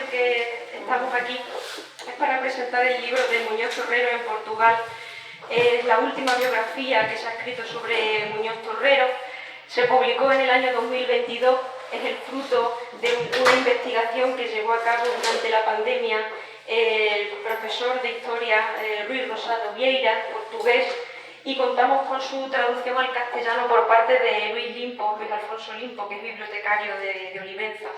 el que estamos aquí es para presentar el libro de Muñoz Torrero en Portugal. Es la última biografía que se ha escrito sobre Muñoz Torrero. Se publicó en el año 2022, es el fruto de una investigación que llevó a cabo durante la pandemia el profesor de Historia Rui Rosado Vieira, portugués, y contamos con su traducción al castellano por parte de Luis Alfonso Limpo, que es bibliotecario de Olivenza.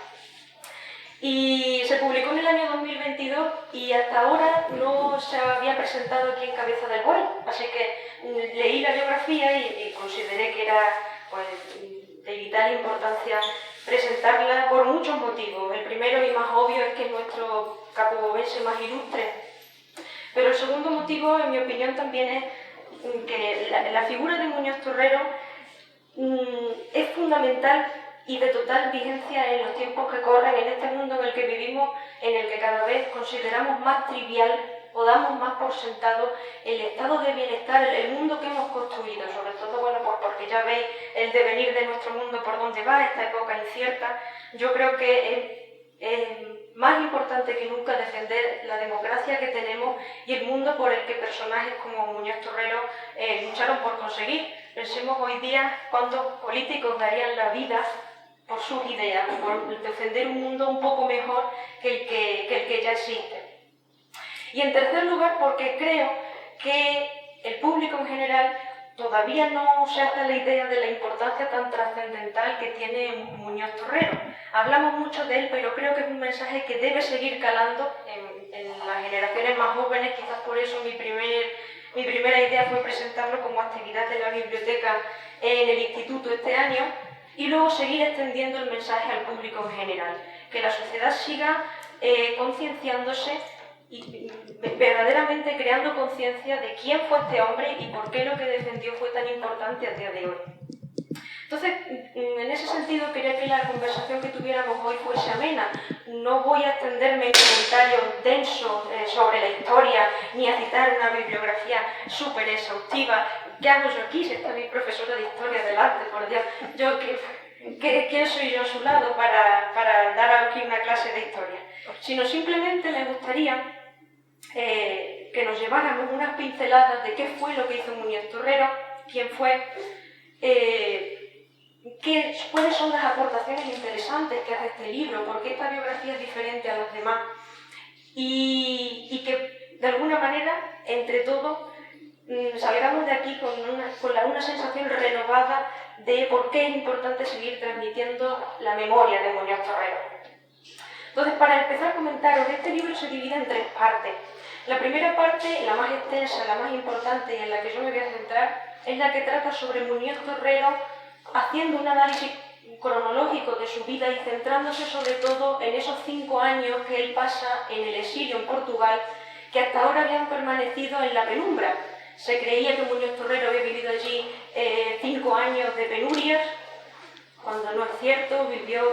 Y se publicó en el año 2022 y hasta ahora no se había presentado aquí en Cabeza del Buey, así que leí la biografía y consideré que era de vital importancia presentarla por muchos motivos. El primero y más obvio es que es nuestro capobovense más ilustre, pero el segundo motivo, en mi opinión, también es que la figura de Muñoz Torrero es fundamental y de total vigencia en los tiempos que corren, en este mundo en el que vivimos, en el que cada vez consideramos más trivial o damos más por sentado el estado de bienestar, el mundo que hemos construido, sobre todo, bueno, pues porque ya veis el devenir de nuestro mundo por dónde va, esta época incierta. Yo creo que es más importante que nunca defender la democracia que tenemos y el mundo por el que personajes como Muñoz Torrero lucharon por conseguir. Pensemos hoy día cuántos políticos darían la vida por sus ideas, por defender un mundo un poco mejor que el que ya existe. Y en tercer lugar, porque creo que el público en general todavía no se hace la idea de la importancia tan trascendental que tiene Muñoz Torrero. Hablamos mucho de él, pero creo que es un mensaje que debe seguir calando en las generaciones más jóvenes. Quizás por eso mi primera idea fue presentarlo como actividad de la biblioteca en el instituto este año, y luego seguir extendiendo el mensaje al público en general. Que la sociedad siga concienciándose y verdaderamente creando conciencia de quién fue este hombre y por qué lo que defendió fue tan importante a día de hoy. Entonces, en ese sentido, quería que la conversación que tuviéramos hoy fuese amena. No voy a extenderme en comentarios densos sobre la historia, ni a citar una bibliografía súper exhaustiva. ¿Qué hago yo aquí si está mi profesora de Historia delante? Por Dios, ¿quién soy yo a su lado para dar aquí una clase de historia? Sino simplemente me gustaría que nos lleváramos unas pinceladas de qué fue lo que hizo Muñoz Torrero, quién fue, cuáles son las aportaciones interesantes que hace este libro, por qué esta biografía es diferente a las demás, y que de alguna manera, entre todos, salgamos de aquí con una sensación renovada de por qué es importante seguir transmitiendo la memoria de Muñoz Torrero. Entonces, para empezar a comentaros, este libro se divide en tres partes. La primera parte, la más extensa, la más importante y en la que yo me voy a centrar, es la que trata sobre Muñoz Torrero, haciendo un análisis cronológico de su vida y centrándose sobre todo en esos 5 años que él pasa en el exilio en Portugal, que hasta ahora habían permanecido en la penumbra. Se creía que Muñoz Torrero había vivido allí 5 años de penurias, cuando no es cierto. Vivió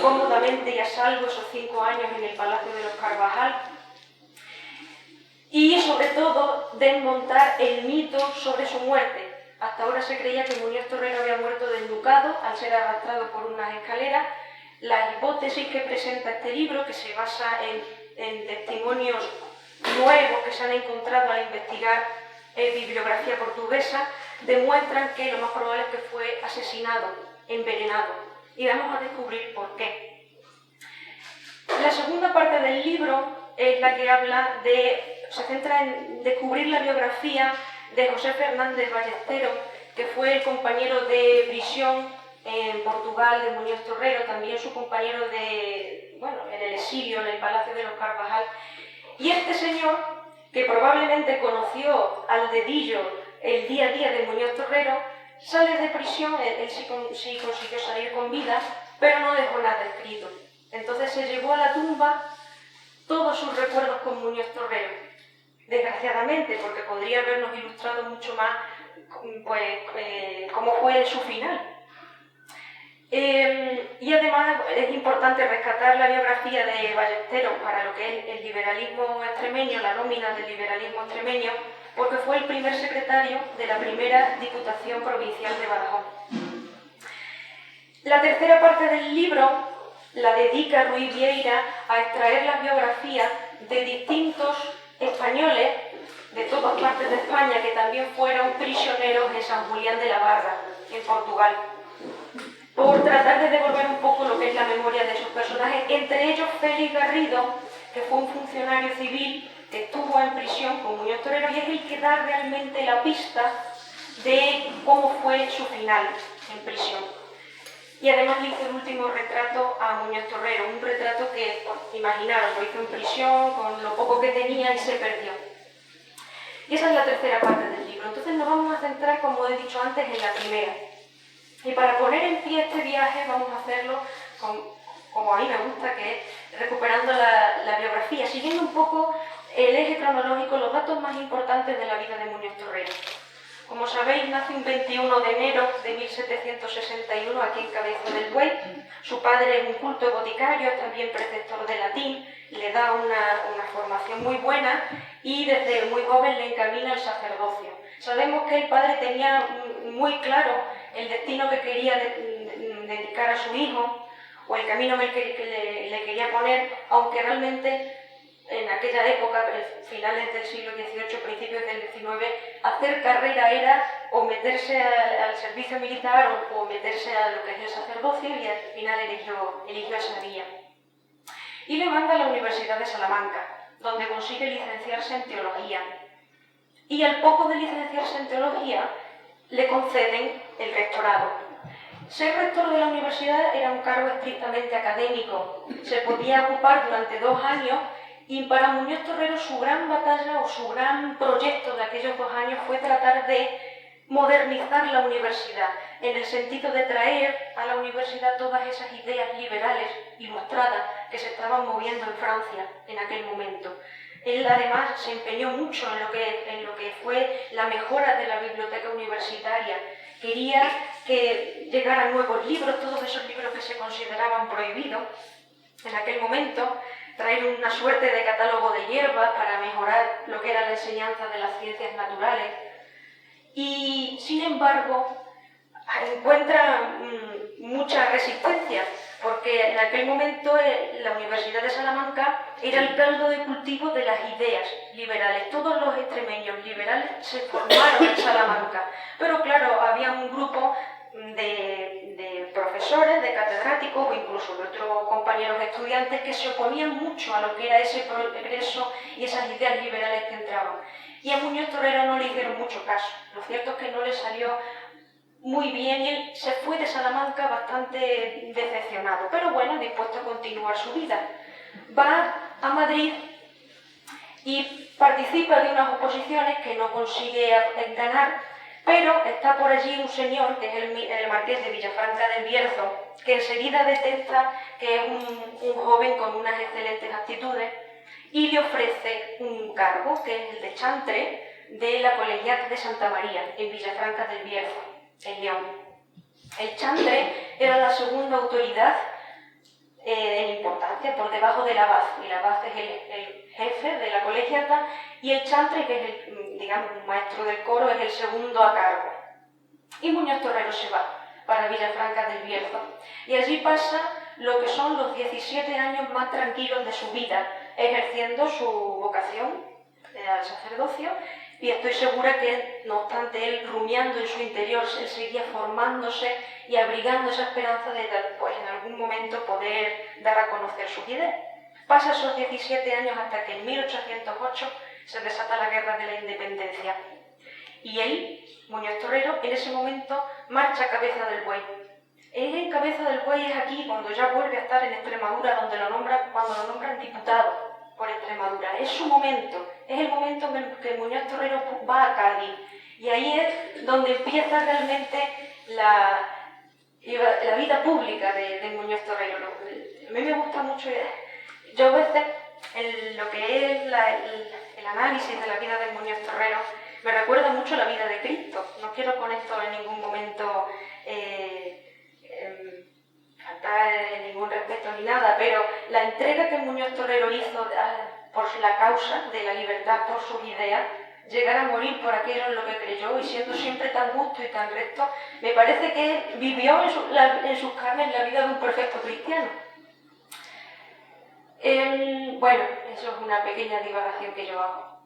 cómodamente y a salvo esos 5 años en el Palacio de los Carvajal. Y sobre todo desmontar el mito sobre su muerte. Hasta ahora se creía que Muñoz Torrero había muerto desnucado al ser arrastrado por unas escaleras. La hipótesis que presenta este libro, que se basa en testimonios nuevos que se han encontrado al investigar bibliografía portuguesa, demuestran que lo más probable es que fue asesinado, envenenado. Y vamos a descubrir por qué. La segunda parte del libro es la que se centra en descubrir la biografía de José Fernández Ballesteros, que fue el compañero de prisión en Portugal de Muñoz Torrero, también su compañero en el exilio, en el Palacio de los Carvajal. Y este señor, que probablemente conoció al dedillo el día a día de Muñoz Torrero, sale de prisión. Él sí consiguió salir con vida, pero no dejó nada escrito. Entonces se llevó a la tumba todos sus recuerdos con Muñoz Torrero, desgraciadamente, porque podría habernos ilustrado mucho más cómo fue su final. Y además es importante rescatar la biografía de Ballesteros para lo que es el liberalismo extremeño, la nómina del liberalismo extremeño, porque fue el primer secretario de la primera Diputación Provincial de Badajoz. La tercera parte del libro la dedica Ruiz Vieira a extraer las biografías de distintos españoles de todas partes de España que también fueron prisioneros en San Julián de la Barra, en Portugal, por tratar de devolver un poco lo que es la memoria de esos personajes, entre ellos Félix Garrido, que fue un funcionario civil que estuvo en prisión con Muñoz Torrero y es el que da realmente la pista de cómo fue su final en prisión. Y además le hizo el último retrato a Muñoz Torrero, un retrato que, imaginaros, lo hizo en prisión, con lo poco que tenía y se perdió. Y esa es la tercera parte del libro. Entonces nos vamos a centrar, como he dicho antes, en la primera. Y para poner en pie este viaje vamos a hacerlo como a mí me gusta, que es recuperando la biografía, siguiendo un poco el eje cronológico, los datos más importantes de la vida de Muñoz Torrero. Como sabéis, nace un 21 de enero de 1761 aquí en Cabeza del Buey. Su padre es un culto boticario, es también preceptor de latín, le da una formación muy buena y desde muy joven le encamina al sacerdocio. Sabemos que el padre tenía muy claro el destino que quería dedicar a su hijo o el camino que le quería poner, aunque realmente en aquella época, finales del siglo XVIII, principios del XIX, hacer carrera era o meterse al servicio militar o meterse a lo que es el sacerdocio y al final eligió esa vía. Y le manda a la Universidad de Salamanca, donde consigue licenciarse en Teología. Y al poco de licenciarse en Teología, le conceden el rectorado. Ser rector de la universidad era un cargo estrictamente académico. Se podía ocupar durante 2 años y para Muñoz Torrero su gran batalla o su gran proyecto de aquellos 2 años fue tratar de modernizar la universidad, en el sentido de traer a la universidad todas esas ideas liberales ilustradas que se estaban moviendo en Francia en aquel momento. Él además se empeñó mucho en lo que fue la mejora de la biblioteca universitaria. Quería que llegaran nuevos libros, todos esos libros que se consideraban prohibidos en aquel momento, traer una suerte de catálogo de hierbas para mejorar lo que era la enseñanza de las ciencias naturales. Y, sin embargo, encuentra mucha resistencia, porque en aquel momento la Universidad de Salamanca era el caldo de cultivo de las ideas liberales. Todos los extremeños liberales se formaron en Salamanca, pero claro, había un grupo de profesores, de catedráticos o incluso de otros compañeros estudiantes que se oponían mucho a lo que era ese progreso y esas ideas liberales que entraban. Y a Muñoz Torrero no le hicieron mucho caso. Lo cierto es que no le salió muy bien y él se fue de Salamanca bastante decepcionado, pero bueno, dispuesto a continuar su vida. Va a Madrid y participa de unas oposiciones que no consigue ganar, pero está por allí un señor, que es el marqués de Villafranca del Bierzo, que enseguida detecta que es un joven con unas excelentes actitudes y le ofrece un cargo, que es el de chantre de la Colegiata de Santa María, en Villafranca del Bierzo, en León. El chantre era la segunda autoridad en importancia, por debajo del abad. El abad es el jefe de la colegiata y el chantre, que es el maestro del coro, es el segundo a cargo. Y Muñoz Torrero se va para Villafranca del Bierzo y allí pasa lo que son los 17 años más tranquilos de su vida, ejerciendo su vocación al sacerdocio, y estoy segura que, no obstante, él rumiando en su interior, él seguía formándose y abrigando esa esperanza de pues, en algún momento poder dar a conocer sus ideas. Pasa esos 17 años hasta que en 1808 se desata la Guerra de la Independencia. Y él, Muñoz Torrero, en ese momento marcha a Cabeza del Buey. Él en Cabeza del Buey es aquí cuando ya vuelve a estar en Extremadura, cuando lo nombran diputado por Extremadura. Es su momento, es el momento en el que Muñoz Torrero va a Cádiz. Y ahí es donde empieza realmente la vida pública de Muñoz Torrero. A mí me gusta mucho, yo a veces, lo que es el análisis de la vida de Muñoz Torrero, me recuerda mucho la vida de Cristo. No quiero con esto en ningún momento faltar ningún respeto ni nada, pero la entrega que Muñoz Torrero hizo por la causa de la libertad, por sus ideas, llegar a morir por aquello en lo que creyó y siendo siempre tan justo y tan recto, me parece que vivió en sus carnes la vida de un perfecto cristiano. Bueno, eso es una pequeña divagación que yo hago.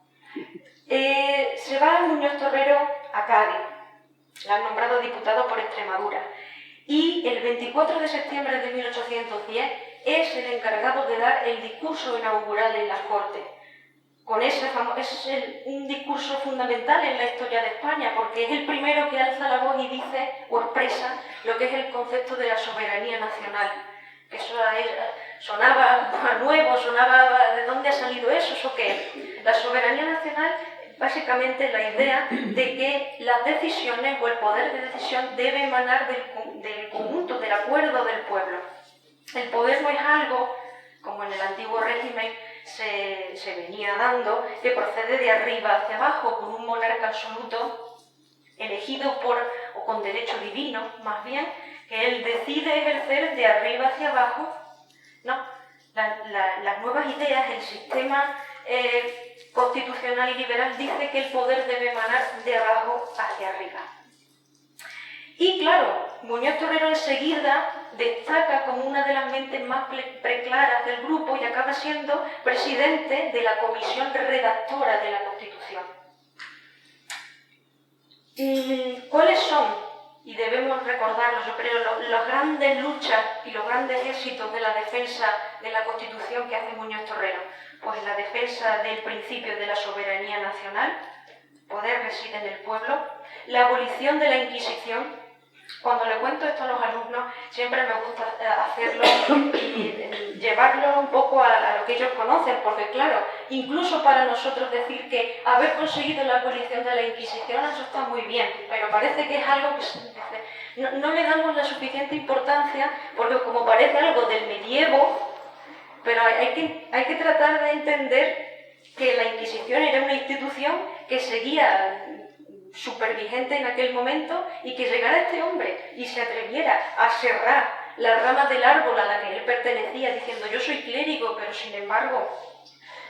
Se va Muñoz Torrero a Cádiz, la han nombrado diputado por Extremadura, y el 24 de septiembre de 1810 es el encargado de dar el discurso inaugural en las Cortes. Con ese es un discurso fundamental en la historia de España, porque es el primero que alza la voz y dice o expresa lo que es el concepto de la soberanía nacional. Eso sonaba nuevo, sonaba ¿de dónde ha salido eso? ¿Eso qué es? La soberanía nacional básicamente la idea de que las decisiones o el poder de decisión debe emanar del conjunto, del acuerdo del pueblo. El poder no es algo, como en el antiguo régimen se venía dando, que procede de arriba hacia abajo, con un monarca absoluto elegido o con derecho divino, más bien, que él decide ejercer de arriba hacia abajo. No, las nuevas ideas, el sistema constitucional y liberal dice que el poder debe emanar de abajo hacia arriba. Y claro, Muñoz Torrero enseguida destaca como una de las mentes más preclaras del grupo y acaba siendo presidente de la comisión redactora de la Constitución. ¿Cuáles son? Y debemos recordarlos, yo creo, las grandes luchas y los grandes éxitos de la defensa de la Constitución que hace Muñoz Torrero. Pues la defensa del principio de la soberanía nacional, poder reside en el pueblo, la abolición de la Inquisición. Cuando le cuento esto a los alumnos, siempre me gusta hacerlo y llevarlo un poco a lo que ellos conocen, porque claro, incluso para nosotros decir que haber conseguido la abolición de la Inquisición, eso está muy bien, pero parece que es algo que no le damos la suficiente importancia, porque como parece algo del medievo, pero hay que tratar de entender que la Inquisición era una institución que seguía supervigente en aquel momento, y que llegara este hombre y se atreviera a serrar la rama del árbol a la que él pertenecía diciendo yo soy clérigo, pero sin embargo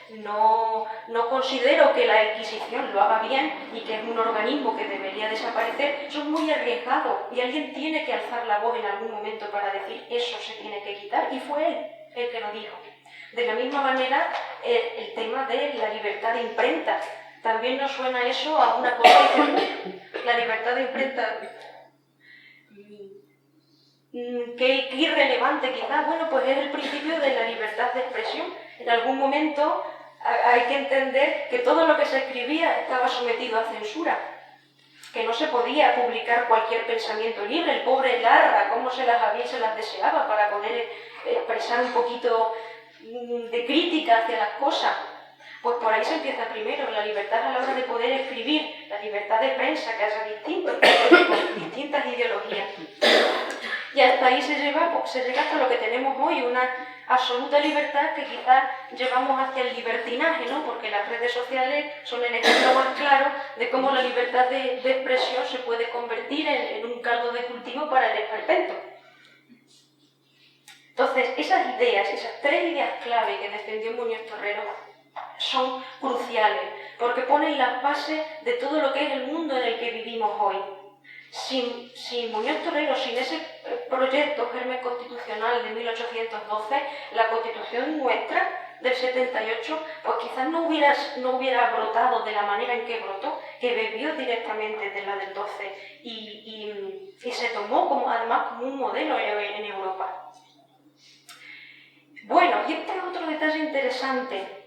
no considero que la Inquisición lo haga bien y que es un organismo que debería desaparecer, eso es muy arriesgado y alguien tiene que alzar la voz en algún momento para decir eso se tiene que quitar, y fue él el que lo dijo. De la misma manera, el tema de la libertad de imprenta. También nos suena eso a una cosa, la libertad de imprenta, que irrelevante quizás. Bueno, pues es el principio de la libertad de expresión. En algún momento hay que entender que todo lo que se escribía estaba sometido a censura, que no se podía publicar cualquier pensamiento libre. El pobre Larra, cómo se las había y se las deseaba para poder expresar un poquito de crítica hacia las cosas. Pues por ahí se empieza primero, la libertad a la hora de poder escribir, la libertad de prensa, que haya distintas ideologías. Y hasta ahí se llega hasta lo que tenemos hoy, una absoluta libertad que quizás llevamos hacia el libertinaje, ¿no? Porque las redes sociales son el ejemplo más claro de cómo la libertad de expresión se puede convertir en un caldo de cultivo para el esperpento. Entonces, esas tres ideas clave que defendió Muñoz Torrero, son cruciales, porque ponen las bases de todo lo que es el mundo en el que vivimos hoy. Sin Muñoz Torrero, sin ese proyecto germen constitucional de 1812, la Constitución nuestra del 78, pues quizás no hubiera brotado de la manera en que brotó, que bebió directamente de la del 12 y se tomó además como un modelo en Europa. Bueno, y este es otro detalle interesante,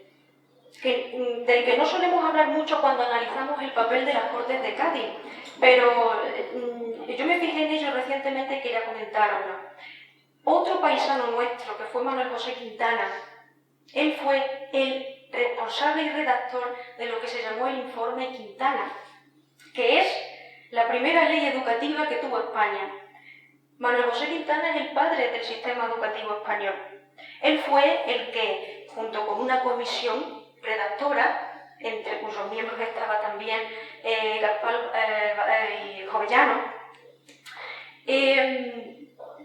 del que no solemos hablar mucho cuando analizamos el papel de las Cortes de Cádiz, pero yo me fijé en ello recientemente y quería comentarlo. Otro paisano nuestro, que fue Manuel José Quintana, él fue el responsable y redactor de lo que se llamó el Informe Quintana, que es la primera ley educativa que tuvo España. Manuel José Quintana es el padre del sistema educativo español. Él fue el que, junto con una comisión redactora, entre cuyos miembros estaba también Gaspar y Jovellano,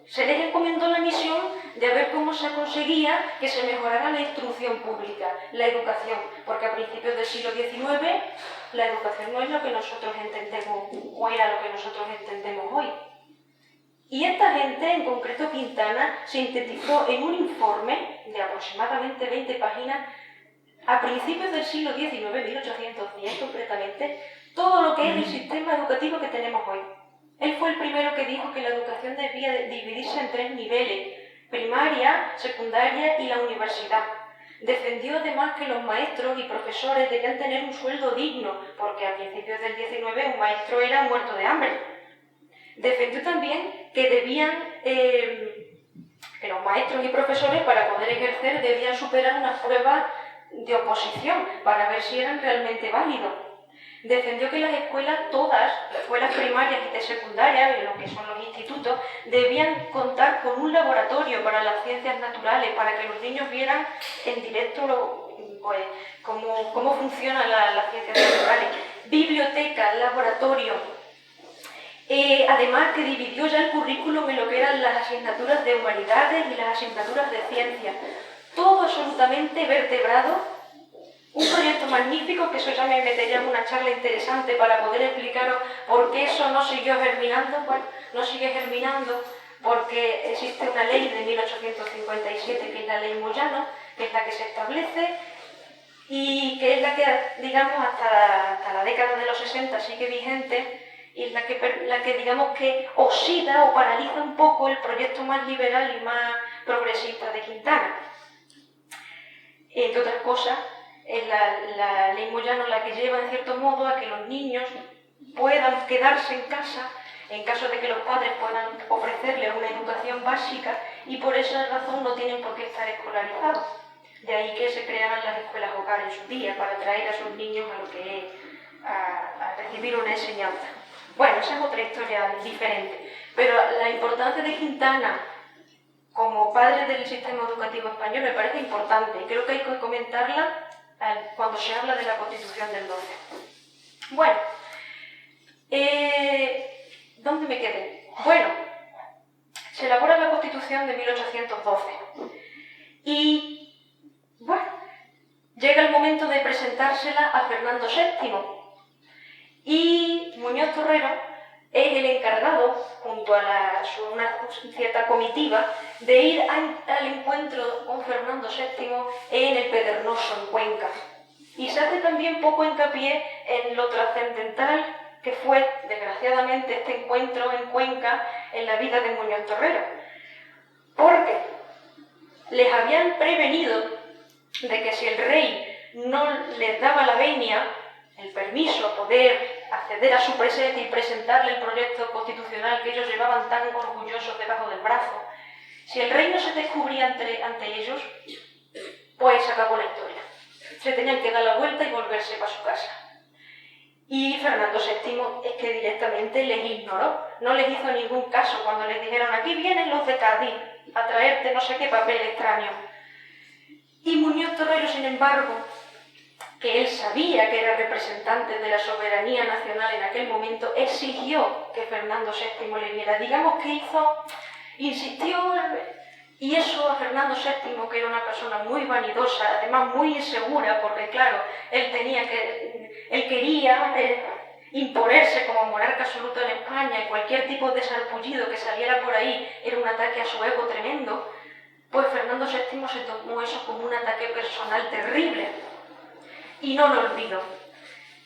se les encomendó la misión de ver cómo se conseguía que se mejorara la instrucción pública, la educación, porque a principios del siglo XIX la educación no es lo que nosotros entendemos, o era lo que nosotros entendemos hoy. Y esta gente, en concreto Quintana, sintetizó en un informe de aproximadamente 20 páginas a principios del siglo XIX, 1810 concretamente, todo lo que es el sistema educativo que tenemos hoy. Él fue el primero que dijo que la educación debía dividirse en 3 niveles: primaria, secundaria y la universidad. Defendió además que los maestros y profesores debían tener un sueldo digno, porque a principios del XIX un maestro era muerto de hambre. Defendió también que que los maestros y profesores, para poder ejercer, debían superar unas pruebas de oposición para ver si eran realmente válidos. Defendió que las escuelas, todas, escuelas primarias y de secundaria, lo que son los institutos, debían contar con un laboratorio para las ciencias naturales, para que los niños vieran en directo cómo funcionan las ciencias naturales. Biblioteca, laboratorio. Además que dividió ya el currículum en lo que eran las asignaturas de humanidades y las asignaturas de ciencias. Todo absolutamente vertebrado. Un proyecto magnífico, que eso ya me metería en una charla interesante para poder explicaros por qué eso no siguió germinando. Bueno, no sigue germinando porque existe una ley de 1857, que es la Ley Moyano, que es la que se establece y que es la que, digamos, hasta la década de los 60 sigue vigente, y es la que digamos que oxida o paraliza un poco el proyecto más liberal y más progresista de Quintana. Entre otras cosas, es la Ley Moyano la que lleva en cierto modo a que los niños puedan quedarse en casa en caso de que los padres puedan ofrecerles una educación básica, y por esa razón no tienen por qué estar escolarizados. De ahí que se crearan las escuelas hogares en su día, para traer a sus niños a lo que es a recibir una enseñanza. Bueno, esa es otra historia diferente, pero la importancia de Quintana como padre del sistema educativo español me parece importante, y creo que hay que comentarla cuando se habla de la Constitución del 12. Bueno, ¿dónde me quedé? Bueno, se elabora la Constitución de 1812 y, bueno, llega el momento de presentársela a Fernando VII, y Muñoz Torrero es el encargado, junto a una cierta comitiva, de ir al encuentro con Fernando VII en el Pedregoso, en Cuenca. Y se hace también poco hincapié en lo trascendental que fue, desgraciadamente, este encuentro en Cuenca en la vida de Muñoz Torrero. Porque les habían prevenido de que si el rey no les daba la venia, el permiso a poder acceder a su presencia y presentarle el proyecto constitucional que ellos llevaban tan orgullosos debajo del brazo, si el rey no se descubría ante ellos, pues se acabó la historia. Se tenían que dar la vuelta y volverse para su casa. Y Fernando VII es que directamente les ignoró, no les hizo ningún caso cuando les dijeron: aquí vienen los de Cádiz a traerte no sé qué papel extraño. Y Muñoz Torrero, sin embargo, que él sabía que era representante de la soberanía nacional en aquel momento, exigió que Fernando VII le viera. Digamos que insistió, y eso a Fernando VII, que era una persona muy vanidosa, además muy insegura, porque claro, él quería imponerse como monarca absoluto en España, y cualquier tipo de sarpullido que saliera por ahí era un ataque a su ego tremendo, pues Fernando VII se tomó eso como un ataque personal terrible. Y no lo olvidó.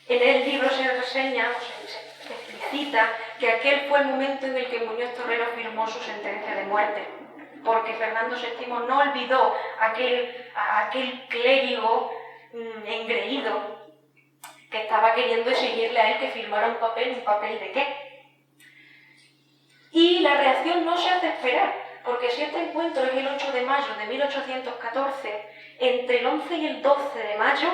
En el libro se reseña, se explicita que aquel fue el momento en el que Muñoz Torrero firmó su sentencia de muerte, porque Fernando VII no olvidó a aquel clérigo engreído que estaba queriendo exigirle a él que firmara un papel de qué. Y la reacción no se hace esperar, porque si este encuentro es el 8 de mayo de 1814, entre el 11 y el 12 de mayo,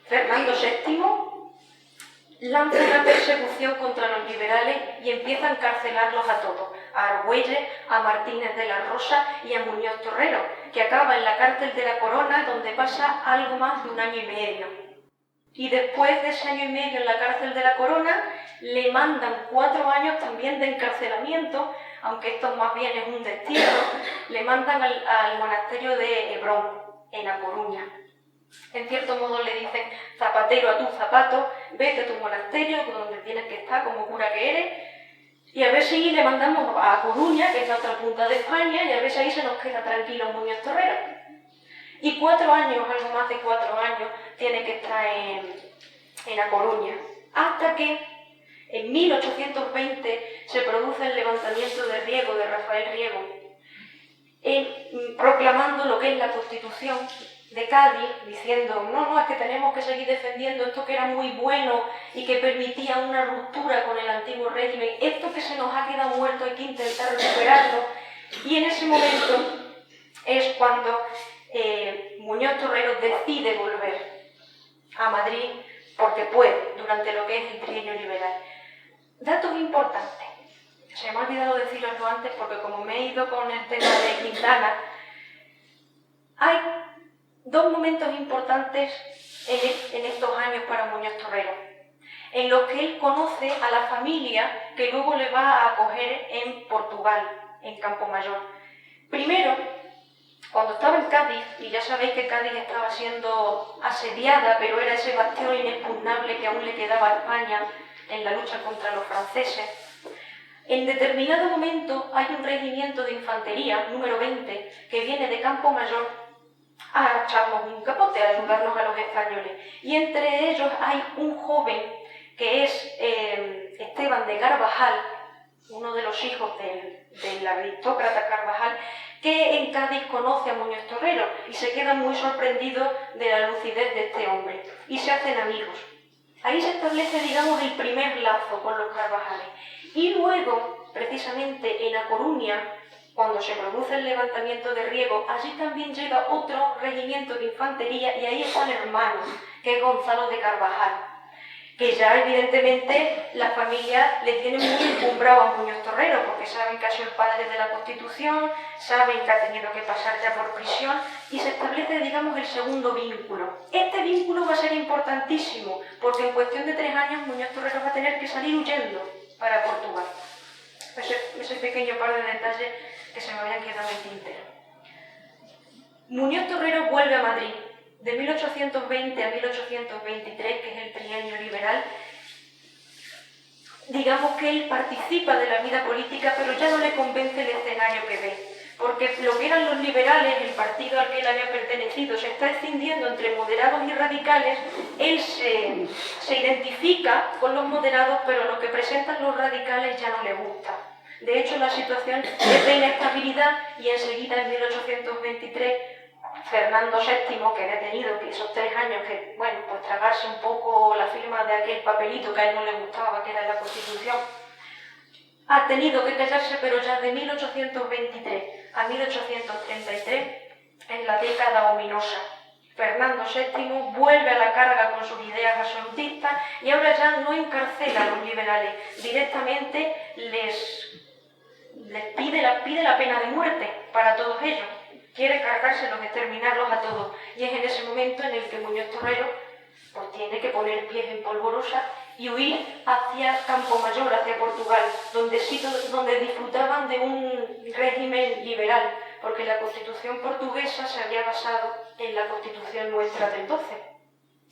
Fernando VII lanza una persecución contra los liberales y empieza a encarcelarlos a todos, a Argüelles, a Martínez de la Rosa y a Muñoz Torrero, que acaba en la cárcel de la Corona, donde pasa algo más de 1 año y medio. Y después de ese año y medio en la cárcel de la Corona, le mandan 4 años también de encarcelamiento, aunque esto más bien es un destierro, le mandan al monasterio de Hebrón, en A Coruña. En cierto modo le dicen: zapatero a tu zapato, vete a tu monasterio, donde tienes que estar como cura que eres, Y a ver si le mandamos a Coruña, que es la otra punta de España, y a ver si ahí se nos queda tranquilo Muñoz Torrero. Y 4 años, algo más de 4 años, tiene que estar en A Coruña. Hasta que en 1820 se produce el levantamiento de Riego, de Rafael Riego, proclamando lo que es la Constitución de Cádiz, diciendo, no, es que tenemos que seguir defendiendo esto que era muy bueno y que permitía una ruptura con el antiguo régimen, esto que se nos ha quedado muerto hay que intentar recuperarlo. Y en ese momento es cuando Muñoz Torrero decide volver a Madrid porque puede, durante lo que es el trienio liberal. Datos importantes. Se me ha olvidado decirlo antes porque como me he ido con el tema de Quintana, hay 2 momentos importantes en estos años para Muñoz Torrero, en los que él conoce a la familia que luego le va a acoger en Portugal, en Campomayor. Primero, cuando estaba en Cádiz, y ya sabéis que Cádiz estaba siendo asediada, pero era ese bastión inexpugnable que aún le quedaba a España en la lucha contra los franceses, en determinado momento hay un regimiento de infantería, número 20, que viene de Campomayor a echarnos un capote, a ayudarnos a los españoles. Y entre ellos hay un joven que es Esteban de Carvajal, uno de los hijos del aristócrata Carvajal, que en Cádiz conoce a Muñoz Torrero y se queda muy sorprendido de la lucidez de este hombre y se hacen amigos. Ahí se establece, digamos, el primer lazo con los Carvajales. Y luego, precisamente en A Coruña, cuando se produce el levantamiento de Riego, allí también llega otro regimiento de infantería y ahí está el hermano, que es Gonzalo de Carvajal, que ya evidentemente la familia le tiene muy encumbrado a Muñoz Torrero, porque saben que ha sido el padre de la Constitución, saben que ha tenido que pasar ya por prisión y se establece, digamos, el segundo vínculo. Este vínculo va a ser importantísimo, porque en cuestión de 3 años Muñoz Torrero va a tener que salir huyendo para Portugal. Ese pequeño par de detalles que se me habían quedado en el tintero. Muñoz Torrero vuelve a Madrid. De 1820 a 1823, que es el trienio liberal, digamos que él participa de la vida política, pero ya no le convence el escenario que ve, porque lo que eran los liberales, el partido al que él había pertenecido, se está escindiendo entre moderados y radicales. Él se identifica con los moderados, pero lo que presentan los radicales ya no le gusta. De hecho, la situación es de inestabilidad y enseguida, en 1823, Fernando VII, que ha tenido que esos 3 años que, bueno, pues tragarse un poco la firma de aquel papelito que a él no le gustaba, que era la Constitución, ha tenido que callarse, pero ya de 1823 a 1833 es la década ominosa. Fernando VII vuelve a la carga con sus ideas absolutistas y ahora ya no encarcela a los liberales, directamente les pide la pena de muerte para todos ellos. Quiere cargárselos, exterminarlos a todos. Y es en ese momento en el que Muñoz Torrero pues, tiene que poner pies en polvorosa y huir hacia Campomayor, hacia Portugal, donde disfrutaban de un régimen liberal, porque la Constitución portuguesa se había basado en la Constitución nuestra del 12.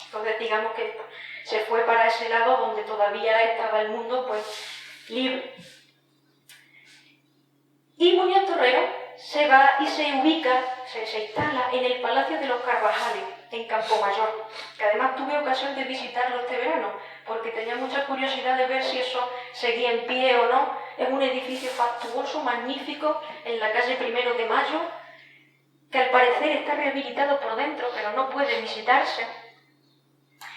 Entonces digamos que se fue para ese lado donde todavía estaba el mundo pues libre. Y Muñoz Torrero se va y se ubica, se instala en el Palacio de los Carvajales, en Campomayor, que además tuve ocasión de visitarlo este verano, porque tenía mucha curiosidad de ver si eso seguía en pie o no. Es un edificio fastuoso, magnífico, en la calle 1 de Mayo, que al parecer está rehabilitado por dentro, pero no puede visitarse.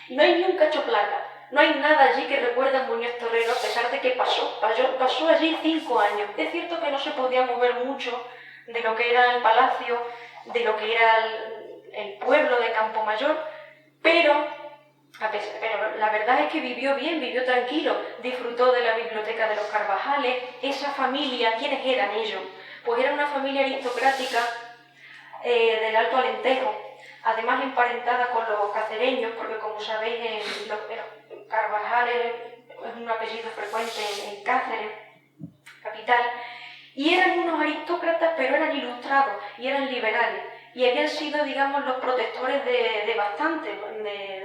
Y no hay ni un cacho placa. No hay nada allí que recuerde a Muñoz Torrero, a pesar de que pasó allí 5 años. Es cierto que no se podía mover mucho de lo que era el palacio, de lo que era el pueblo de Campomayor, pero la verdad es que vivió bien, vivió tranquilo, disfrutó de la biblioteca de los Carvajales. Esa familia, ¿quiénes eran ellos? Pues era una familia aristocrática del Alto Alentejo, además emparentada con los cacereños, porque como sabéis, los Carvajales es un apellido frecuente en Cáceres, capital, y eran unos aristócratas, pero eran ilustrados y eran liberales. y habían sido, digamos, los protectores de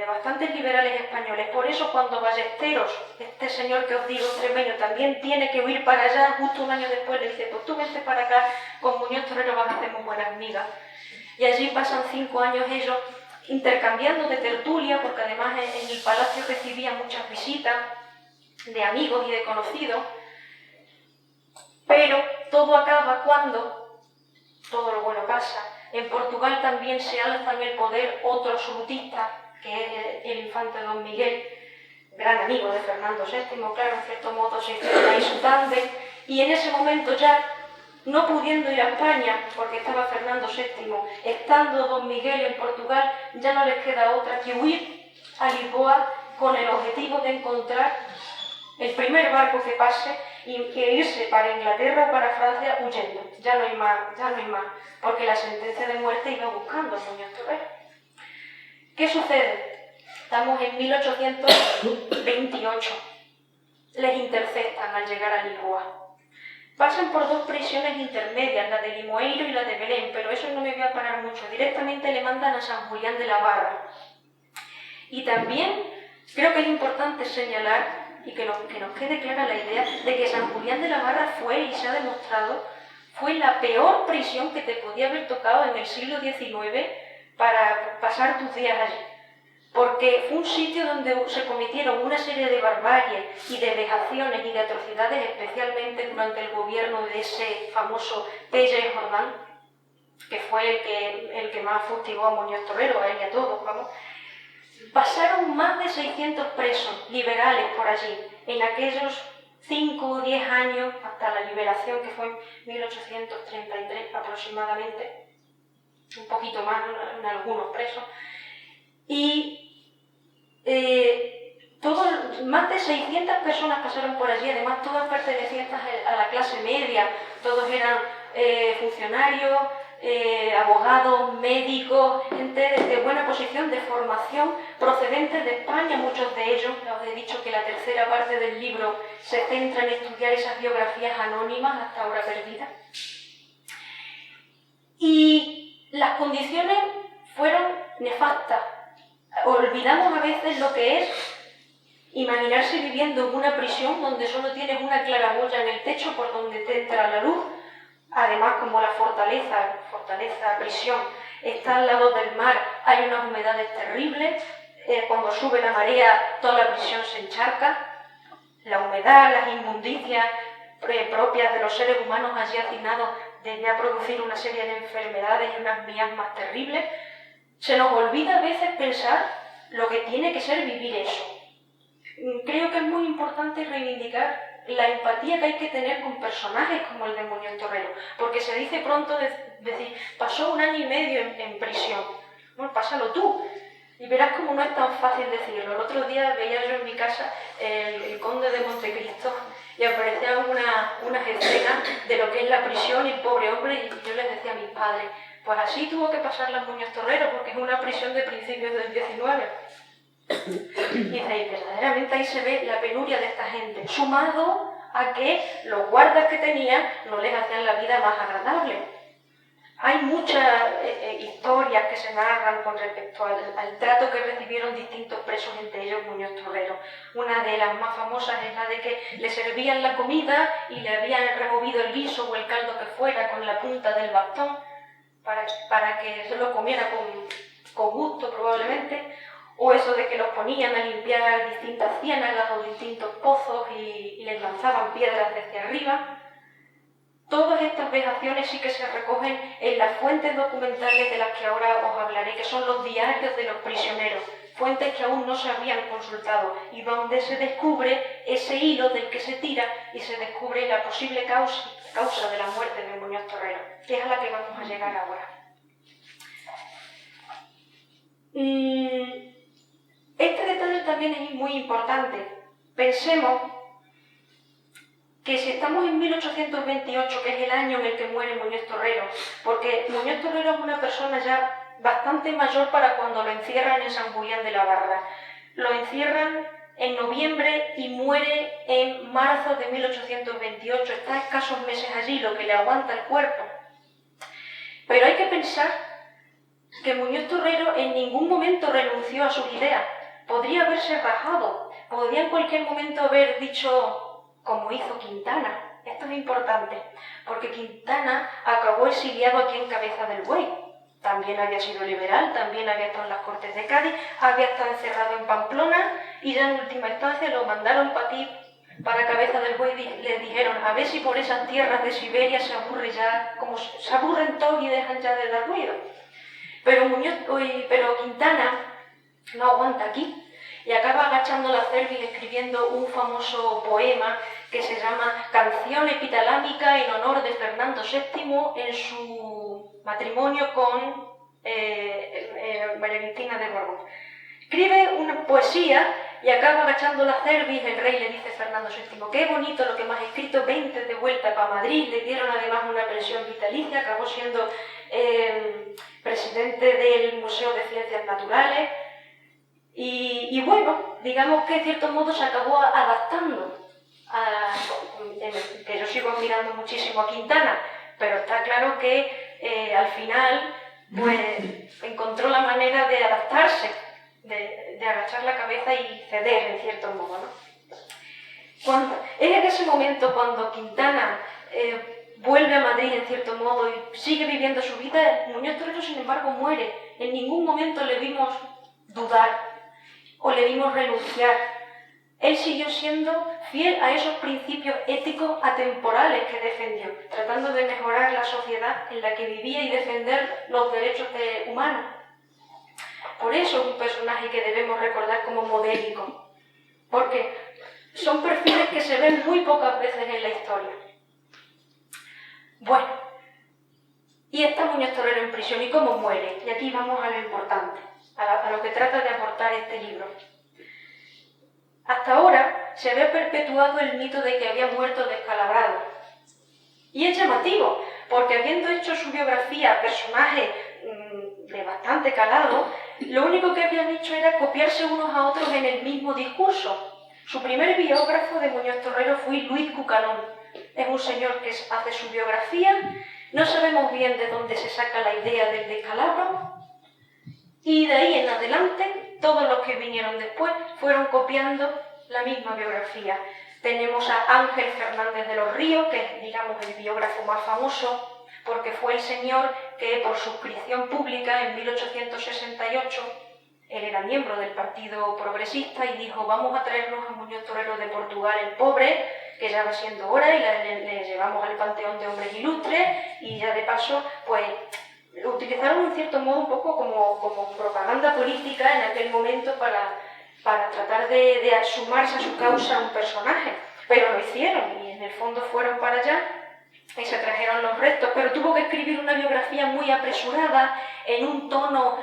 bastantes liberales españoles. Por eso cuando Ballesteros, este señor que os digo, extremeño, también tiene que huir para allá, justo un año después le dice, pues tú vente para acá, con Muñoz Torrero vas a hacer muy buenas migas. Y allí pasan 5 años ellos intercambiando de tertulia, porque además en el palacio recibían muchas visitas de amigos y de conocidos, pero todo acaba cuando todo lo bueno pasa. En Portugal también se alza en el poder otro absolutista, que es el infante Don Miguel, gran amigo de Fernando VII, claro, en cierto modo se hicieron ahí su tándem, y en ese momento ya, no pudiendo ir a España, porque estaba Fernando VII, estando Don Miguel en Portugal, ya no les queda otra que huir a Lisboa con el objetivo de encontrar el primer barco que pase y que irse para Inglaterra o para Francia huyendo. Ya no hay más, porque la sentencia de muerte iba buscando a Muñoz Torrero. ¿Qué sucede? Estamos en 1828. Les interceptan al llegar a Lisboa. Pasan por 2 prisiones intermedias, la de Limoeiro y la de Belén, pero eso no me voy a parar mucho. Directamente le mandan a San Julián de la Barra. Y también creo que es importante señalar y que nos quede clara la idea de que San Julián de la Barra fue, y se ha demostrado, fue la peor prisión que te podía haber tocado en el siglo XIX para pasar tus días allí. Porque fue un sitio donde se cometieron una serie de barbaries y de vejaciones y de atrocidades, especialmente durante el gobierno de ese famoso Pérez Jordán, que fue el que más fustigó a Muñoz Torrero, a él y a todos, vamos. Pasaron más de 600 presos liberales por allí, en aquellos 5 o 10 años, hasta la liberación, que fue en 1833 aproximadamente, un poquito más en algunos presos, y más de 600 personas pasaron por allí, además todas pertenecientes a la clase media, todos eran funcionarios, abogados, médicos, gente de buena posición, de formación, procedentes de España, muchos de ellos. Os he dicho que la tercera parte del libro se centra en estudiar esas biografías anónimas hasta ahora perdidas. Y las condiciones fueron nefastas. Olvidamos a veces lo que es imaginarse viviendo en una prisión donde solo tienes una claraboya en el techo por donde te entra la luz. Además, como la fortaleza prisión, está al lado del mar, hay unas humedades terribles. Cuando sube la marea, toda la prisión se encharca. La humedad, las inmundicias propias de los seres humanos allí hacinados debía producir una serie de enfermedades y unas miasmas terribles. Se nos olvida a veces pensar lo que tiene que ser vivir eso. Creo que es muy importante reivindicar la empatía que hay que tener con personajes como el de Muñoz Torrero, porque se dice pronto decir, pasó 1 año y medio en prisión. Bueno, pásalo tú. Y verás cómo no es tan fácil decirlo. El otro día veía yo en mi casa el Conde de Montecristo y aparecían unas escenas de lo que es la prisión y el pobre hombre, y yo les decía a mis padres, pues así tuvo que pasar la Muñoz Torrero, porque es una prisión de principios del XIX. Y verdaderamente ahí se ve la penuria de esta gente, sumado a que los guardas que tenían no les hacían la vida más agradable. Hay muchas historias que se narran con respecto al trato que recibieron distintos presos, entre ellos Muñoz Torrero. Una de las más famosas es la de que le servían la comida y le habían removido el guiso o el caldo que fuera con la punta del bastón para que se lo comiera con gusto probablemente. O eso de que los ponían a limpiar distintas ciénagas o distintos pozos y les lanzaban piedras desde arriba. Todas estas vejaciones sí que se recogen en las fuentes documentales de las que ahora os hablaré, que son los diarios de los prisioneros, fuentes que aún no se habían consultado y donde se descubre ese hilo del que se tira y se descubre la posible causa de la muerte de Muñoz Torrero, que es a la que vamos a llegar ahora. Este detalle también es muy importante. Pensemos que si estamos en 1828, que es el año en el que muere Muñoz Torrero, porque Muñoz Torrero es una persona ya bastante mayor para cuando lo encierran en San Julián de la Barra. Lo encierran en noviembre y muere en marzo de 1828. Está escasos meses allí, lo que le aguanta el cuerpo. Pero hay que pensar que Muñoz Torrero en ningún momento renunció a sus ideas. Podría haberse rajado, podría en cualquier momento haber dicho, como hizo Quintana. Esto es importante, porque Quintana acabó exiliado aquí en Cabeza del Buey. También había sido liberal, también había estado en las Cortes de Cádiz, había estado encerrado en Pamplona y ya en última instancia lo mandaron para aquí, para Cabeza del Buey, y le dijeron a ver si por esas tierras de Siberia se aburre ya, como se aburren todos y dejan ya de dar ruido. Pero Quintana no aguanta aquí y acaba agachando la cerviz escribiendo un famoso poema que se llama Canción epitalámica en honor de Fernando VII en su matrimonio con María Cristina de Borbón. Escribe una poesía y acaba agachando la cerviz. El rey le dice a Fernando VII, qué bonito lo que me has escrito, vente de vuelta para Madrid. Le dieron además una pensión vitalicia, acabó siendo presidente del Museo de Ciencias Naturales. Y bueno, digamos que en cierto modo se acabó adaptando que yo sigo admirando muchísimo a Quintana, pero está claro que al final pues encontró la manera de adaptarse, de agachar la cabeza y ceder en cierto modo, ¿no? Es en ese momento cuando Quintana vuelve a Madrid en cierto modo y sigue viviendo su vida. Muñoz Torrero, sin embargo, muere. En ningún momento le vimos dudar o le vimos renunciar. Él siguió siendo fiel a esos principios éticos atemporales que defendió, tratando de mejorar la sociedad en la que vivía y defender los derechos humanos. Por eso es un personaje que debemos recordar como modélico, porque son perfiles que se ven muy pocas veces en la historia. Bueno, y está Muñoz Torrero en prisión, ¿y cómo muere? Y aquí vamos a lo importante, a lo que trata de aportar este libro. Hasta ahora se había perpetuado el mito de que había muerto descalabrado. Y es llamativo, porque habiendo hecho su biografía personaje de bastante calado, lo único que habían hecho era copiarse unos a otros en el mismo discurso. Su primer biógrafo de Muñoz Torrero fue Luis Cucanón. Es un señor que hace su biografía, no sabemos bien de dónde se saca la idea del descalabro, y de ahí en adelante, todos los que vinieron después fueron copiando la misma biografía. Tenemos a Ángel Fernández de los Ríos, que es, digamos, el biógrafo más famoso, porque fue el señor que, por suscripción pública, en 1868, él era miembro del Partido Progresista y dijo, vamos a traernos a Muñoz Torrero de Portugal el pobre, que ya va siendo hora, y le llevamos al Panteón de Hombres Ilustres, y ya de paso, pues, lo utilizaron en cierto modo un poco como propaganda política en aquel momento para tratar de sumarse a su causa un personaje. Pero lo hicieron y en el fondo fueron para allá y se trajeron los restos, pero tuvo que escribir una biografía muy apresurada, en un tono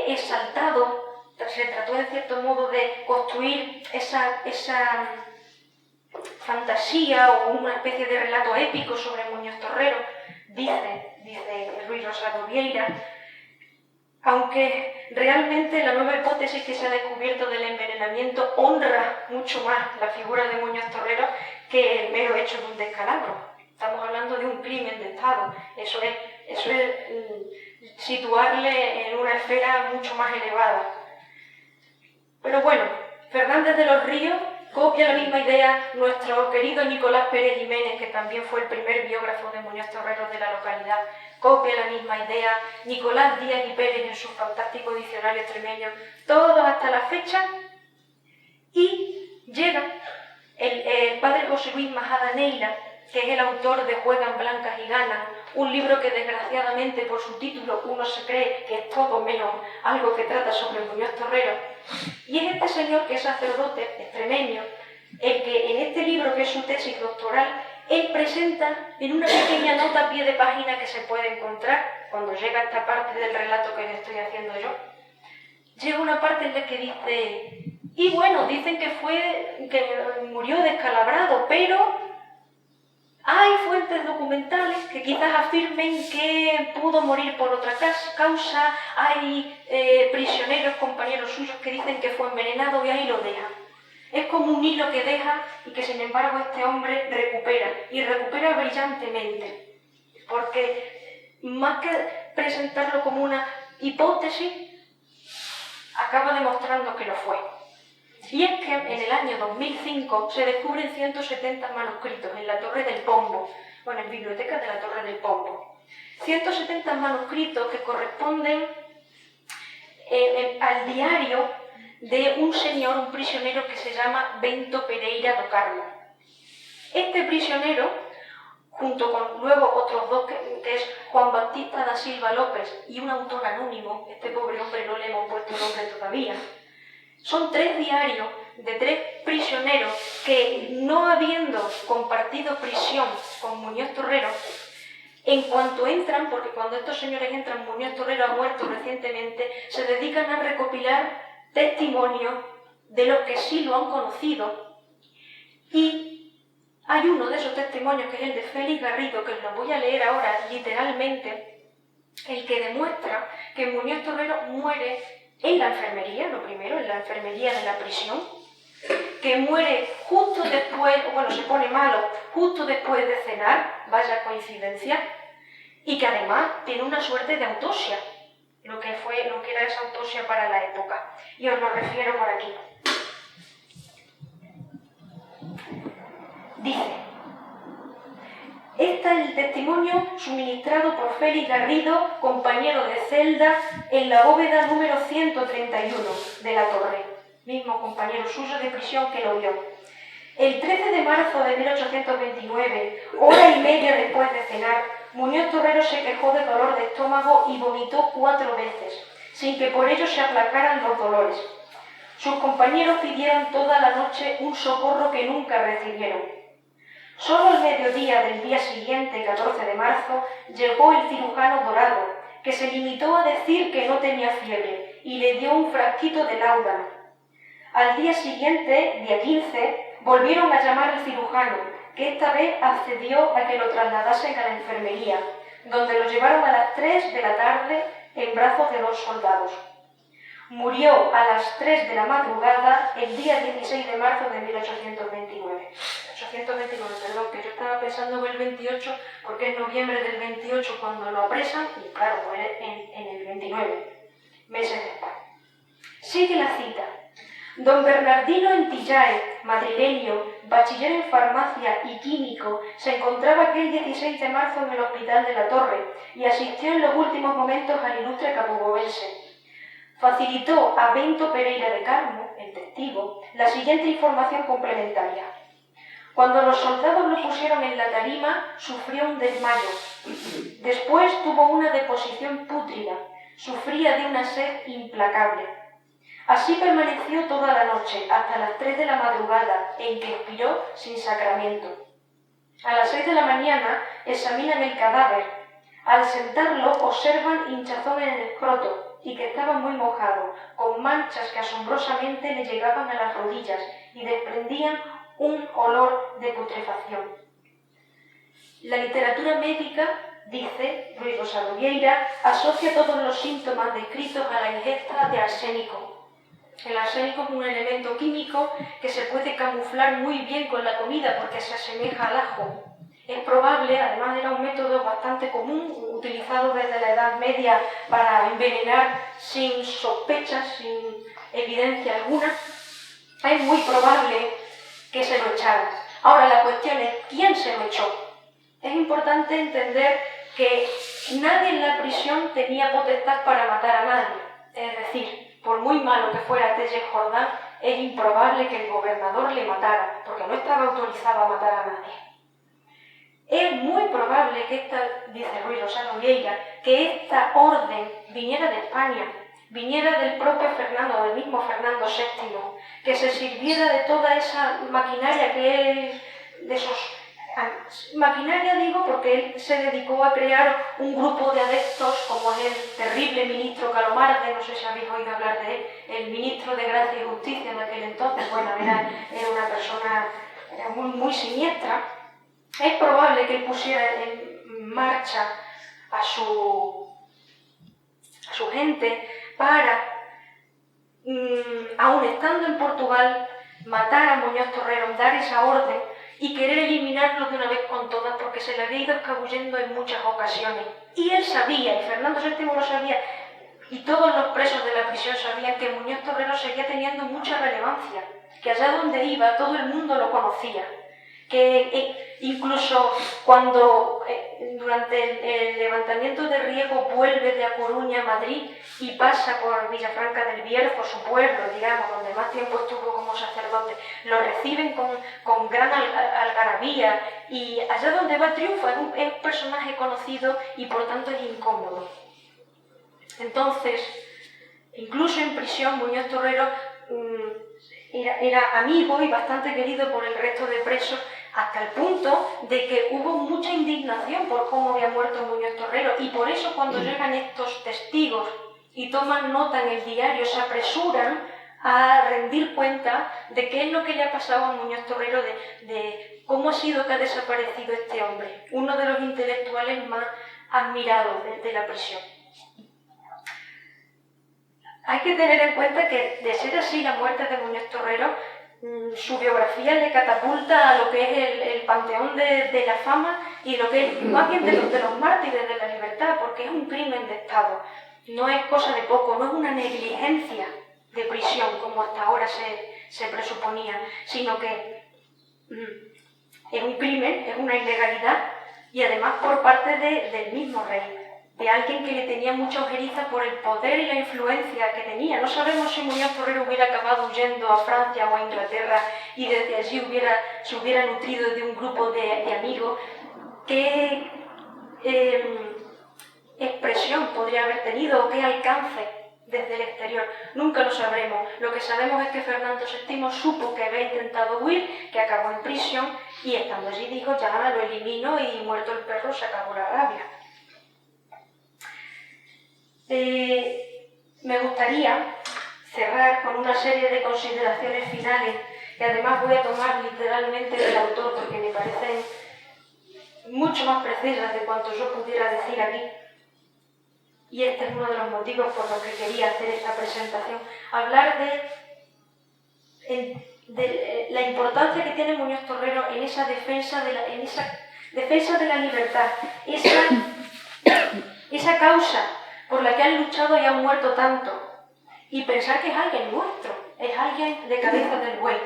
exaltado. Se trató en cierto modo de construir esa fantasía o una especie de relato épico sobre Muñoz Torrero, dice Ruiz Rosado Vieira, aunque realmente la nueva hipótesis que se ha descubierto del envenenamiento honra mucho más la figura de Muñoz Torrero que el mero hecho de un descalabro. Estamos hablando de un crimen de Estado, eso es situarle en una esfera mucho más elevada. Pero bueno, Fernández de los Ríos copia la misma idea. Nuestro querido Nicolás Pérez Jiménez, que también fue el primer biógrafo de Muñoz Torrero de la localidad, copia la misma idea. Nicolás Díaz y Pérez en su fantástico diccionario extremeño, todos hasta la fecha. Y llega el padre José Luis Majada Neira, que es el autor de Juegan Blancas y Ganan, un libro que desgraciadamente por su título uno se cree que es todo menos algo que trata sobre Muñoz Torrero. Y es este señor, que es sacerdote extremeño, el que en este libro, que es su tesis doctoral, él presenta en una pequeña nota a pie de página que se puede encontrar cuando llega a esta parte del relato que le estoy haciendo yo. Llega una parte en la que dice, y bueno, dicen que murió descalabrado, pero hay fuentes documentales que quizás afirmen que pudo morir por otra causa, hay prisioneros, compañeros suyos, que dicen que fue envenenado, y ahí lo dejan. Es como un hilo que deja y que sin embargo este hombre recupera, y recupera brillantemente, porque más que presentarlo como una hipótesis, acaba demostrando que lo fue. Y es que en el año 2005 se descubren 170 manuscritos en la Torre del Pombo, o en la biblioteca de la Torre del Pombo. 170 manuscritos que corresponden al diario de un señor, un prisionero que se llama Bento Pereira do Carmo. Este prisionero, junto con luego otros dos, que es Juan Baptista da Silva López y un autor anónimo, este pobre hombre no le hemos puesto nombre todavía, son 3 diarios de 3 prisioneros que, no habiendo compartido prisión con Muñoz Torrero, en cuanto entran, porque cuando estos señores entran, Muñoz Torrero ha muerto recientemente, se dedican a recopilar testimonios de los que sí lo han conocido. Y hay uno de esos testimonios, que es el de Félix Garrido, que os lo voy a leer ahora literalmente, el que demuestra que Muñoz Torrero muere en la enfermería, lo primero, en la enfermería de la prisión, que muere justo después, bueno, se pone malo justo después de cenar, vaya coincidencia, y que además tiene una suerte de autopsia, lo que era esa autopsia para la época, y os lo refiero por aquí. Dice: este es el testimonio suministrado por Félix Garrido, compañero de celda, en la bóveda número 131 de la Torre, mismo compañero suyo de prisión que lo vio. El 13 de marzo de 1829, hora y media después de cenar, Muñoz Torrero se quejó de dolor de estómago y vomitó 4 veces, sin que por ello se aplacaran los dolores. Sus compañeros pidieron toda la noche un socorro que nunca recibieron. Solo al mediodía del día siguiente, 14 de marzo, llegó el cirujano Dorado, que se limitó a decir que no tenía fiebre y le dio un frasquito de láudano. Al día siguiente, día 15, volvieron a llamar al cirujano, que esta vez accedió a que lo trasladasen a la enfermería, donde lo llevaron a las 3 de la tarde en brazos de 2 soldados. Murió a las 3 de la madrugada el día 16 de marzo de 1829. 829, perdón, que yo estaba pensando en el 28 porque es noviembre del 28 cuando lo apresan y claro, muere en el 29, meses después. Sigue la cita. Don Bernardino Entillae, madrileño, bachiller en farmacia y químico, se encontraba aquel 16 de marzo en el hospital de la Torre y asistió en los últimos momentos al ilustre capobovense. Facilitó a Bento Pereira de Carmo, el testigo, la siguiente información complementaria. Cuando los soldados lo pusieron en la tarima, sufrió un desmayo. Después tuvo una deposición pútrida. Sufría de una sed implacable. Así permaneció toda la noche, hasta las 3 de la madrugada, en que expiró sin sacramento. A las 6 de la mañana examinan el cadáver. Al sentarlo observan hinchazón en el escroto y que estaba muy mojado, con manchas que asombrosamente le llegaban a las rodillas y desprendían un olor de putrefacción. La literatura médica, dice Ruiz Rosado Vieira, asocia todos los síntomas descritos a la ingesta de arsénico. El arsénico es un elemento químico que se puede camuflar muy bien con la comida porque se asemeja al ajo. Es probable, además era un método bastante común, utilizado desde la Edad Media para envenenar sin sospechas, sin evidencia alguna, es muy probable que se lo echaran. Ahora la cuestión es, ¿quién se lo echó? Es importante entender que nadie en la prisión tenía potestad para matar a nadie. Es decir, por muy malo que fuera Tellez Jordán, es improbable que el gobernador le matara, porque no estaba autorizado a matar a nadie. Es muy probable que dice Ruiz Rosado Vieira, que esta orden viniera de España, viniera del propio Fernando, del mismo Fernando VII, que se sirviera de toda esa maquinaria que él, de esos... Maquinaria digo porque él se dedicó a crear un grupo de adeptos como es el terrible ministro Calomarde, no sé si habéis oído hablar de él, el ministro de Gracia y Justicia en aquel entonces, bueno, era una persona muy siniestra. Es probable que él pusiera en marcha a su gente para, aun estando en Portugal, matar a Muñoz Torrero, dar esa orden y querer eliminarlo de una vez con todas porque se le había ido escabullendo en muchas ocasiones. Y él sabía, y Fernando VII lo sabía, y todos los presos de la prisión sabían que Muñoz Torrero seguía teniendo mucha relevancia, que allá donde iba todo el mundo lo conocía, que incluso cuando durante el levantamiento de Riego vuelve de A Coruña a Madrid y pasa por Villafranca del Bierzo, su pueblo, digamos, donde más tiempo estuvo como sacerdote, lo reciben con gran algarabía y allá donde va triunfa, es un personaje conocido y por tanto es incómodo. Entonces, incluso en prisión, Muñoz Torrero era amigo y bastante querido por el resto de presos, hasta el punto de que hubo mucha indignación por cómo había muerto Muñoz Torrero, y por eso cuando llegan estos testigos y toman nota en el diario, se apresuran a rendir cuenta de qué es lo que le ha pasado a Muñoz Torrero, de cómo ha sido que ha desaparecido este hombre, uno de los intelectuales más admirados de la prisión. Hay que tener en cuenta que, de ser así la muerte de Muñoz Torrero, su biografía le catapulta a lo que es el panteón de la fama y lo que es más bien de los mártires de la libertad, porque es un crimen de Estado. No es cosa de poco, no es una negligencia de prisión como hasta ahora se presuponía, sino que es un crimen, es una ilegalidad y además por parte del mismo rey, de alguien que le tenía mucha ojeriza por el poder y la influencia que tenía. No sabemos si Muñoz Torrero hubiera acabado huyendo a Francia o a Inglaterra y desde allí se hubiera nutrido de un grupo de amigos. ¿Qué expresión podría haber tenido o qué alcance desde el exterior? Nunca lo sabremos. Lo que sabemos es que Fernando VII supo que había intentado huir, que acabó en prisión y estando allí dijo: ya lo elimino y muerto el perro se acabó la rabia. Me gustaría cerrar con una serie de consideraciones finales que además voy a tomar literalmente del autor porque me parecen mucho más precisas de cuanto yo pudiera decir aquí. Y este es uno de los motivos por los que quería hacer esta presentación. Hablar de la importancia que tiene Muñoz Torrero en esa defensa de la libertad, esa causa por la que han luchado y han muerto tanto, y pensar que es alguien nuestro, es alguien de cabeza del buey.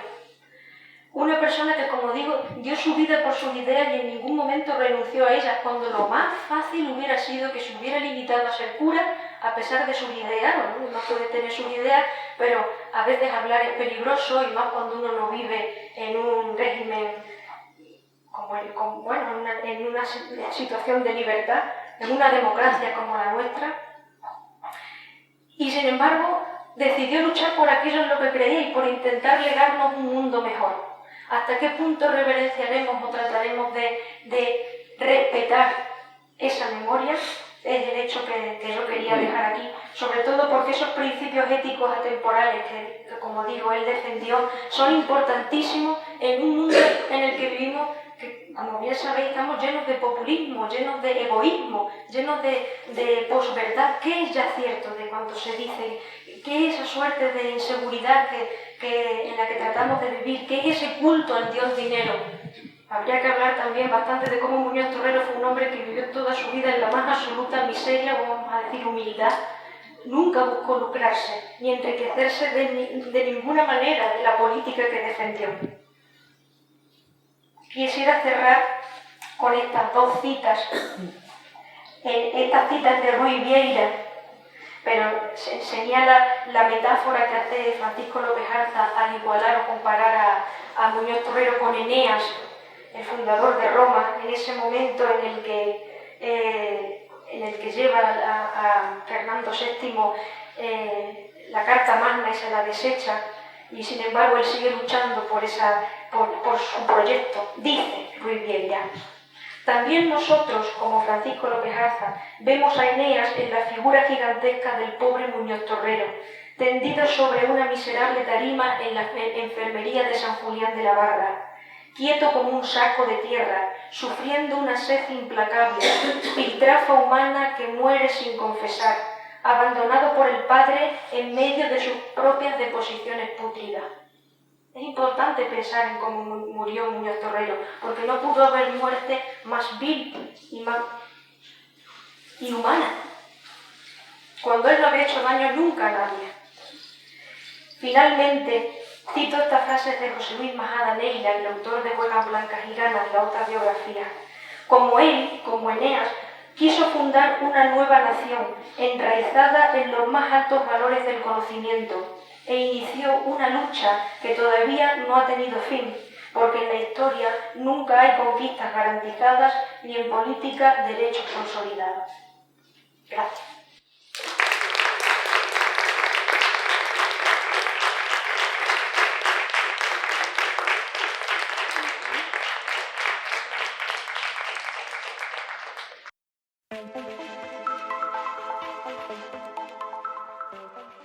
Una persona que, como digo, dio su vida por sus ideas y en ningún momento renunció a ellas, cuando lo más fácil hubiera sido que se hubiera limitado a ser cura, a pesar de sus ideas. Uno puede tener sus ideas, pero a veces hablar es peligroso, y más cuando uno no vive en un régimen en una situación de libertad, en una democracia como la nuestra. Y sin embargo, decidió luchar por aquello en lo que creía y por intentar legarnos un mundo mejor. ¿Hasta qué punto reverenciaremos o trataremos de respetar esa memoria? Es el hecho que yo quería dejar aquí, sobre todo porque esos principios éticos atemporales que, como digo, él defendió, son importantísimos en un mundo en el que vivimos, que, como bien sabéis, estamos llenos de populismo, llenos de egoísmo, llenos de posverdad. ¿Qué es ya cierto de cuanto se dice? ¿Qué es esa suerte de inseguridad en la que tratamos de vivir? ¿Qué es ese culto al dios dinero? Habría que hablar también bastante de cómo Muñoz Torrero fue un hombre que vivió toda su vida en la más absoluta miseria, vamos a decir humildad. Nunca buscó lucrarse ni enriquecerse de ninguna manera de la política que defendió. Quisiera cerrar con estas dos citas, estas citas de Ruy Vieira, pero señala la metáfora que hace Francisco López Arza al igualar o comparar a Muñoz Torrero con Eneas, el fundador de Roma, en ese momento en el que lleva a Fernando VII la Carta Magna y se la desecha, y sin embargo él sigue luchando por su proyecto. Dice Ruy Vieira: también nosotros, como Francisco López Arza, vemos a Eneas en la figura gigantesca del pobre Muñoz Torrero, tendido sobre una miserable tarima en la enfermería de San Julián de la Barra, quieto como un saco de tierra, sufriendo una sed implacable, piltrafa humana que muere sin confesar, abandonado por el Padre en medio de sus propias deposiciones pútridas. Es importante pensar en cómo murió Muñoz Torrero, porque no pudo haber muerte más vil y más inhumana, cuando él no había hecho daño nunca a nadie. Finalmente, cito estas frases de José Luis Majada Neila, el autor de Juegan Blancas y Ganas, la otra biografía. Como él, como Eneas, quiso fundar una nueva nación, enraizada en los más altos valores del conocimiento, e inició una lucha que todavía no ha tenido fin, porque en la historia nunca hay conquistas garantizadas ni en política derechos consolidados. Gracias.